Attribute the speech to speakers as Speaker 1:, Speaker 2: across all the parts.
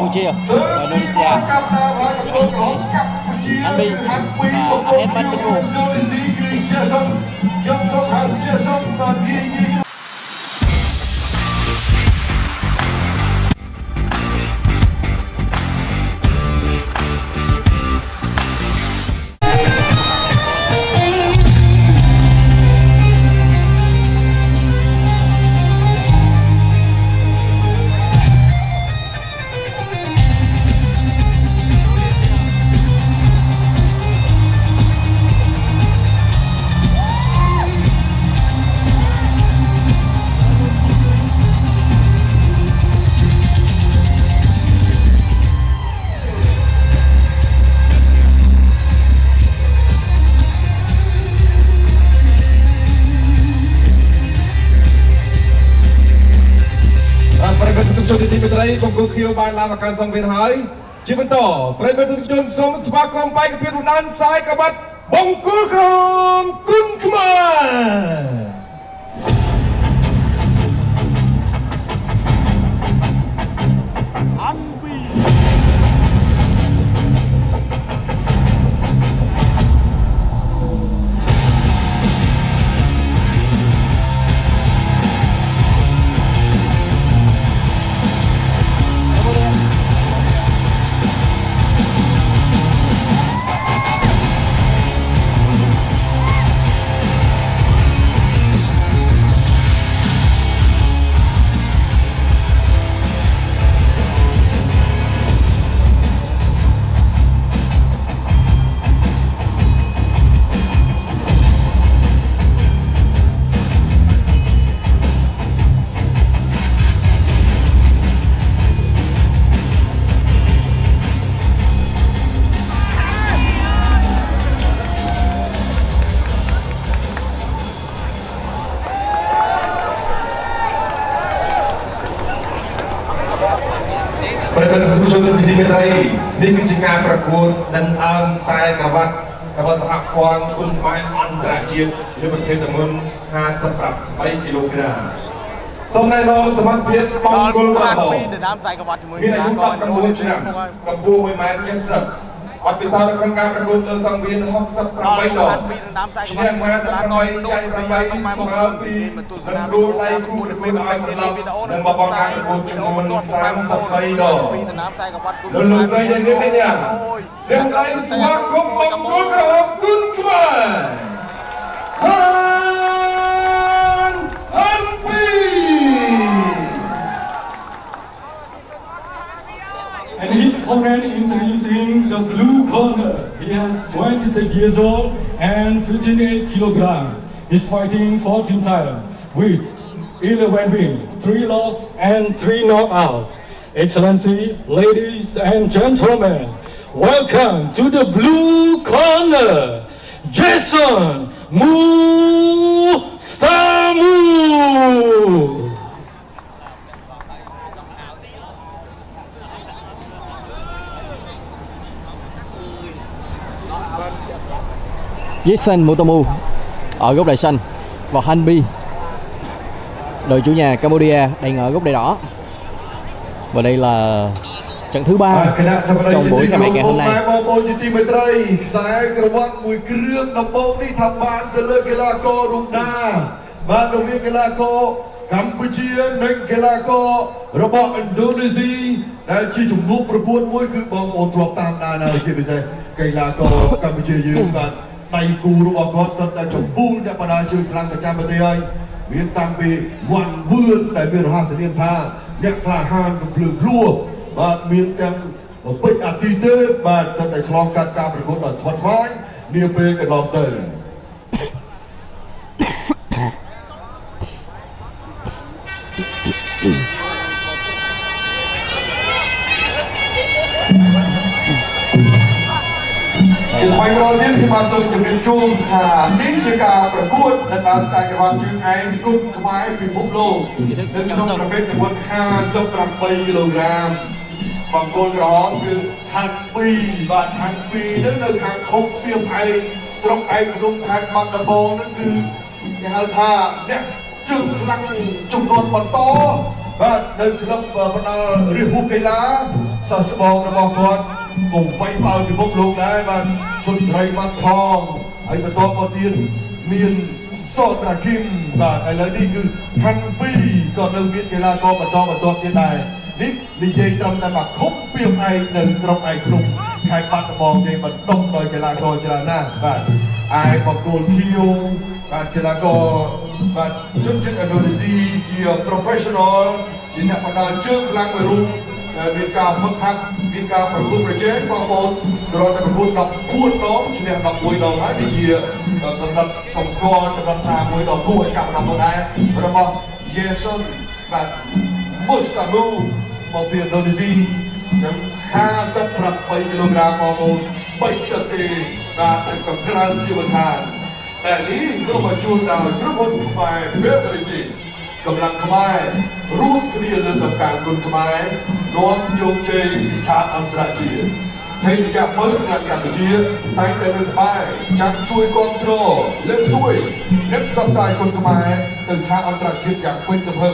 Speaker 1: Campuchia và Indonesia. Anh Bi và Ahed Bát Pingu.
Speaker 2: Công cuộc khiêu ban làmอาการสังเวียนหายชีวิตต่อประเด็นทุกชนสมสภาพความไปกับเพียรนันสายกบัดบงกุลคำกุนขมาประเด็นสุดท้ายที่มีอะไรนี่คือการประกวดดันอันสายกบัดกบัดสหกรณ์คุณหมายอันตรายจีนหรือประเทศจำนวน50 กิโลกรัมสมในน้องสมัครเพียรปองกุลกระหอบมีในชุมชนกัมพูชากัมพูไม่มาเช่นสัตว์อดพิสารในการประกวดเรื่องสังเวียน60 ดอกเชียงมาสระน้อยใจสบายสมาปีนักดูไล่คู่ประกวดมาสลับนักบอกการประกวดจำนวน30 ดอกลุลุใจยังนึกไม่ยังเรื่องไรสมาคมปองกุลกระหอบกุนขมาฮันปี
Speaker 3: And his opponent introducing the blue corner. He has 26 years old and 58 kilograms. He's fighting for team title with 11 wins, 3 losses and 3 knockouts. Excellency, ladies and gentlemen, welcome to the blue corner, Jason Mustamu.
Speaker 1: Jason Mustamu ở góc đài xanh và Han Bi, đội chủ nhà Cambodia, đang ở góc đài đỏ. Và đây là trận thứ 3 trong buổi khai mạc ngày hôm nay.
Speaker 2: Campuchia និងកីឡាកររបស់ឥណ្ឌូនេស៊ីដែលជាជំនួបប្រកួតមួយគឺបងប្អូនធ្លាប់តាមដានហើយជាពិសេសកីឡាករកម្ពុជាយើងបាទដៃគូរបស់គាត់សុទ្ធតែកំពុងអ្នកបដាជើងខ្លាំងប្រចាំប្រទេសហើយមានតាំងពីវ៉ាន់វឿនដែលមានរហ័សនាមថាអ្នកក្លាហានកំភ្លើងភ្លោះបាទមានទាំងពេជ្រអាទិទេពបាទសុទ្ធតែឆ្លងកាត់ការប្រកួតដ៏ស្វិតស្វាញនាពេលកន្លងទៅ ជាថ្មីម្ដងទៀតខ្ញុំបានសូមជម្រាបជូនថានេះជាការប្រកួតដែលបានចែកក្រវ៉ាន់ជើងឯងគុណខ្មែរពិភពលោកនៅក្នុងប្រភេទចំនួន58 គីឡូក្រាមបង្គោលក្រហមគឺហាត់2បាទហាត់2នឹងនៅខាងខុសពីឯងស្រុកឯងក្នុងខេត្តបាត់ដំបងនឹងគឺគេហៅថាអ្នកជើងខ្លាំងជំនាន់បន្តបាទនៅក្លឹបបណ្ដាលរាជហូបកីឡា
Speaker 4: សិស្សច្បងរបស់គាត់ក៏វាយបើពិភពលោកដែរបាទជន់ត្រីបាត់ថងហើយបន្តមកទៀតមានសតរាគីមបាទឥឡូវនេះគឺហាន់ពីក៏នៅមានកីឡាករបន្តទៀតដែរនេះនិយាយត្រឹមតែមកខុបពីឯងនៅស្រុកឯកភ្នំខេត្តបាត់ដំបងទេបណ្ដុំដោយកីឡាករច្រើនណាស់បាទឯបង្គោលខៀវបាទកីឡាករបាទជនជាតិឥណ្ឌូនេស៊ីជា professional ជាអ្នកបណ្ដាលជើងខ្លាំងមួយរូបមានការហ្វឹកហាត់មានការប្រកួតប្រជែងបងប្អូនគ្រាន់តែប្រកួត14ដងឈ្នះ11ដងហើយនេះជាកំណត់សម្គាល់កំណត់ថាមួយដ៏គួរឲ្យចាប់អារម្មណ៍ដែររបស់ Jason បាទ Mustamu មកពីឥណ្ឌូនេស៊ីចឹង58គីឡូក្រាមបងប្អូន3ទឹកទេបាទទៅក្រៅជាមិនខានតែនេះក៏មកជួនដល់ក្រុមហ៊ុនខ្មែរ Beverage កម្លាំងខ្មែររួមគ្នាលើកកម្ពស់គុណខ្មែរនាំជោគជ័យឆាកអន្តរជាតិហើយជាចាប់មើលក្នុងកម្ពុជាតែងតែនៅក្បែរចាំជួយគ្រប់គ្រងលើកស្ទួយអ្នកផ្សព្វផ្សាយគុណខ្មែរទៅឆាកអន្តរជាតិយ៉ាងពេញទំហឹង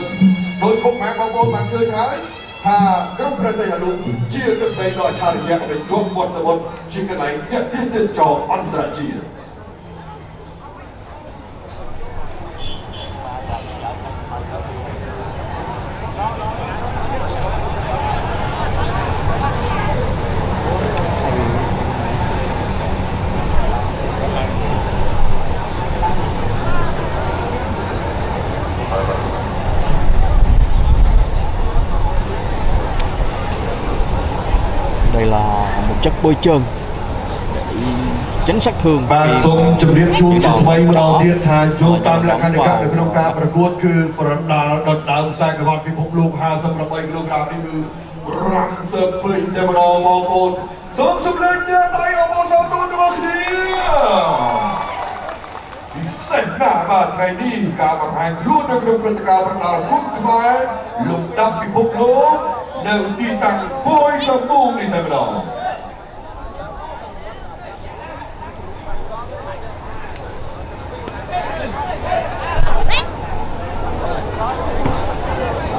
Speaker 4: ដោយពុកម៉ែបងប្អូនបានឃើញហើយថាក្រុមព្រះសីហនុជាទឹកដីដ៏អច្ឆរិយៈដែលជាប់មាត់សមុទ្រជាកន្លែងទាក់ទាញទេសចរអន្តរជាតិ
Speaker 1: đây là một chất bôi trơn để tránh sát thương
Speaker 4: បាទសូមជម្រាបជូនដល់ថ្មីម្ដងទៀតថាយោងតាមលក្ខន្តិកៈនៅក្នុងការប្រកួតគឺប្រដាល់ដុតដើមខ្សែក្រវ៉ាត់ពិភពលោក58គីឡូក្រាមនេះគឺប្រាំទៅពេញតែម្ដងបងប្អូនសូមសម្លេងទៀតដៃអបអរសាទរដល់គ្នាពិសេសណាស់បាទថ្ងៃនេះការបង្ហាញខ្លួននៅក្នុងព្រឹត្តិការណ៍ប្រដាល់គុណខ្មែរលំដាប់ពិភពលោកនៅទីតាំងបុយដំបូងនេះតែម្ដង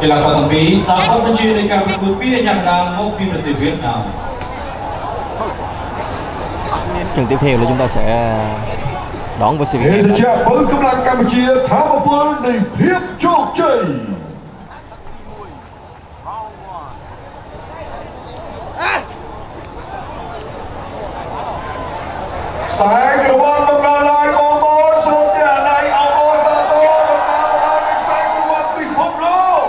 Speaker 5: កីឡាករទាំងពីរស្ដាប់បទបញ្ជានៃការប្រកួតពីអាជ្ញាកណ្ដាលមកពីប្រទេសវៀតណាម
Speaker 1: trận tiếp theo là chúng ta sẽ đón với sự việc
Speaker 4: ជាបើកម្លាំងកម្ពុជាថាមពលនៃភាពជោគជ័យ ខ្សែក្រវ៉ាត់មកដល់ហើយបងប្អូនសូមតែដៃអបអរសាទរដល់ដល់ខ្សែក្រវ៉ាត់ពិភពលោក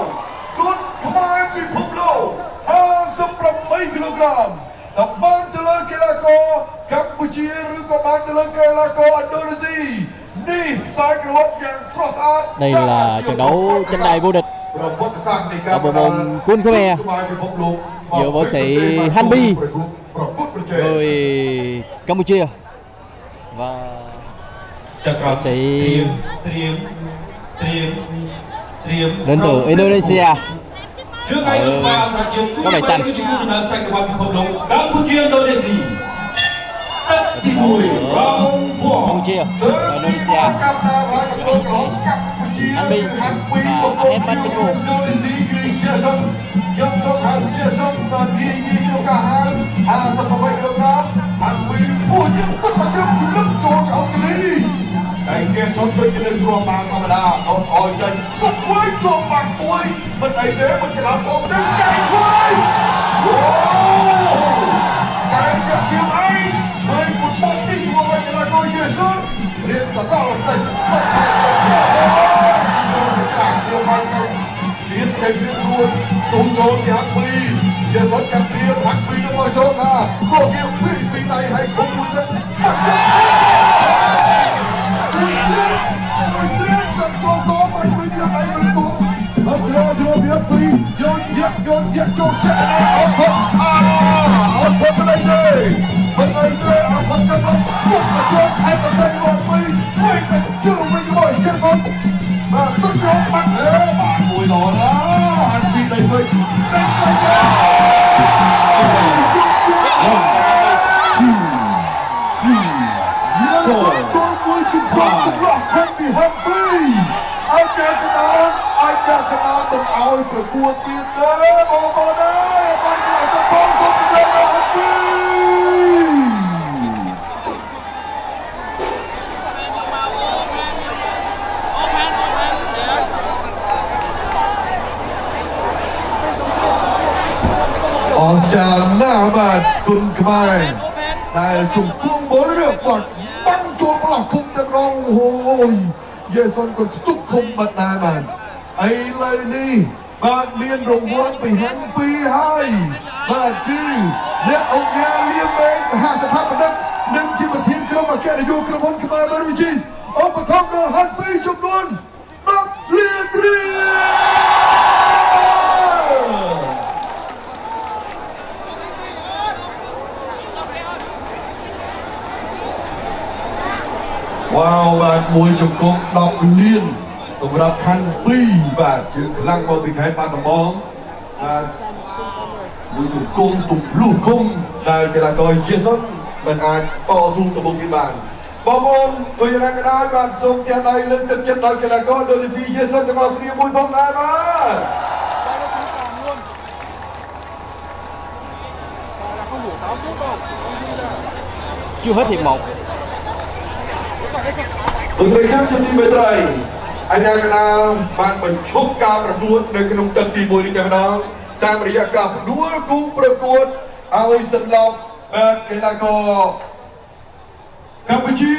Speaker 4: គុណខ្មែរពិភពលោក58គីឡូក្រាមតំបានទៅលើកីឡាករកម្ពុជាឬក៏បានទៅលើកីឡាករឥណ្ឌូនេស៊ីនេះខ្សែក្រវ៉ាត់យ៉ាងស្រស់ស្អាត
Speaker 1: đây là trận đấu tranh tài vô địch
Speaker 4: ប្រវត្តិសាស្ត្រនៃការ
Speaker 1: ở bộ môn Quân Khmer
Speaker 4: ពិភពលោក
Speaker 1: giữa võ sĩ Hanbi
Speaker 4: ប្រកួតប្រជែង
Speaker 1: người Campuchia và
Speaker 5: ចក្រ
Speaker 1: võ sĩ
Speaker 5: ត្រៀម
Speaker 1: đến từ Indonesia
Speaker 5: ជើងឯកក្បាលអន្តរជាតិគូនេះគឺជាគូដំណើរខ្សែក្រវ៉ាត់ពិភពលោកកម្ពុជាឥណ្ឌូនេស៊ីទឹកទី1 round 4
Speaker 1: Campuchia và Indonesia
Speaker 4: ចាប់ដើមហើយប្រកួតក្រុមកម្ពុជាហាន់ពីបង្គោលឥណ្ឌូនេស៊ីគឺជាសុំយកសុំហើយជាសុំបាននិយាយក្នុងការហៅ58គីឡូក្រាមហាន់ពីពួកយើងទឹកមកជើងលឹកចូលឆ្អោតនេះតែជាសុំដូចនៅគ្រាប់បាល់ធម្មតាអត់អោយចេញទឹកធ្វើជាប់បាក់មួយមិនអីទេមិនច្រឡំបងទៅចៃធ្វើអូតែយកពីអីមិនពុតបាត់ទីធ្វើឲ្យកីឡាករយេស៊ុនរៀនសកលតែបាត់ចូលទៅខ្លាំងយកមកទៀតចេញពីរួនទូចូលពីហាក់ពីយេស៊ុនកាត់ព្រៀបហាក់ពីនឹងមកចូលថាក៏គេពីដៃឲ្យគ្រប់មួយទៅបាត់មួយត្រៀមចាប់ចូលកបឲ្យវិញយកដៃមិនគោអត់ចូលវាពីយកចូលតែអត់ពុតមិនអីទេអត់ពុតទៅយកមកចូលឲ្យប្រទេសមកពីជួយទៅជឿវិញមកយេស៊ុនបាទទឹកយកបាត់បាទមួយល្អណាស់អានពីដៃវិញចូលមួយជិះបាត់ចម្លោះខំពីហាប់ពីឲ្យតែកណ្ដាលឲ្យតែកណ្ដាលទៅឲ្យប្រកួតទៀតទេបងប្អូនអើយបានទៅបង ออกจากหน้าบ้านคุณขมายแต่จุ่มกุ้งบอลเรือบอลบังโจมหลักคุมจะร้องโอ้ยเยสันก็ตุกคุมบัดนามันไอ้เลยนี่บ้านเรียนโรงวัลไปแห่งปีให้บ้านคือเนี่ยเอาแง่เลี้ยงเองสหสถาปนิกหนึ่งที่ประเทศกรมแกนยูกระพลขมายมาริจิสเอาประทองเดินหันปีจำนวนนักเรียนเรียนว้าวบาดมวยจมกบดอกเลียนสำหรับพันปีบาดจึงคลั่งบอลติดไข่ปานตะบองมวยจมกบตุกลูกคมได้กีฬากรเยสันมันอาจต่อสู้ตะบงที่บ้านบอลตัวยังไงก็ได้บาดส่งเตียนใดเล่นเจ็บได้กีฬากรโดนซีเยสันจะมาเคลียร์มวยพร้อมได้มา
Speaker 1: chưa hết hiệp 1
Speaker 4: ตัวเอกจุดที่เบตรายอันยังกันนะบ้านบรรชบการประกวดในขนมตังตีมวยนี่กันนะตามระยะการประกวดกูประกวดเอาไว้สำหรับกีฬากรกัมพูชี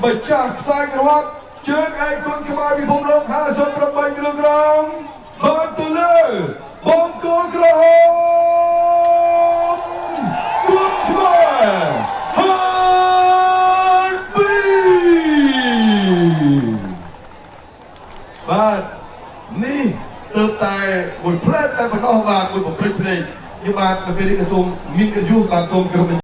Speaker 4: มาจากสายกระวัดเจอไอ้คนขมาพิภพโลก58 กิโลกรัมบาตุเล่บองโกกระหงกุนขมาบ้านนี่เติบแต่บนเพลทแต่บนนอกบ้านบนเพลทเพลย์ที่บ้านมันเป็นกระทรวงมินกระยุสบางทรงกระ